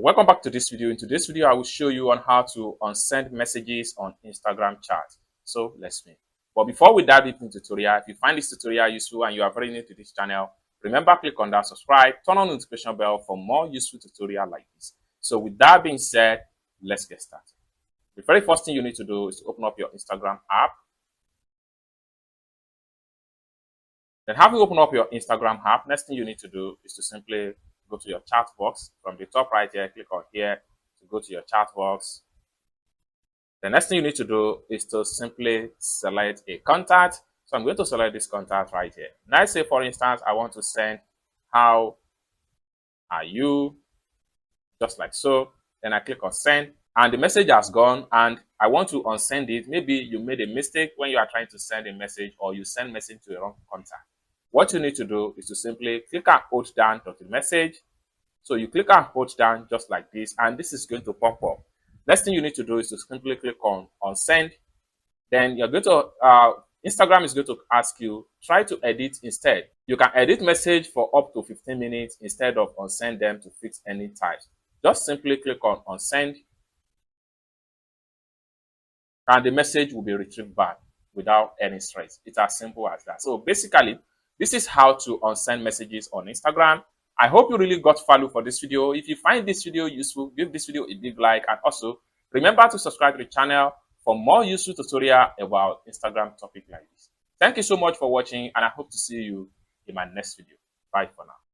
Welcome back to this video. In today's video, I will show you on how to unsend messages on Instagram chat. So let's meet. But before we dive into the tutorial, if you find this tutorial useful and you are very new to this channel, remember click on that subscribe, turn on the notification bell for more useful tutorial like this. So with that being said, let's get started. The very first thing you need to do is to open up your Instagram app. Then having opened up your Instagram app, next thing you need to do is to simply go to your chat box. From the top right here, click on here to go to your chat box. The next thing you need to do is to simply select a contact. So I'm going to select this contact right here. Now, say for instance, I want to send "How are you?" just like so. Then I click on send, and the message has gone, and I want to unsend it. Maybe you made a mistake when you are trying to send a message, or you send message to a wrong contact. What you need to do is to simply click and hold down to the message. So you click and hold down just like this, and this is going to pop up. Next thing you need to do is to simply click on send. Then you're going to Instagram is going to ask you, try to edit instead. You can edit message for up to 15 minutes instead of unsend them to fix any types. Just simply click on unsend, and the message will be retrieved back without any stress. It's as simple as that. So basically, this is how to unsend messages on Instagram. I hope you really got value for this video. If you find this video useful, give this video a big like, and also remember to subscribe to the channel for more useful tutorial about Instagram topic like this. Thank you so much for watching, and I hope to see you in my next video. Bye for now.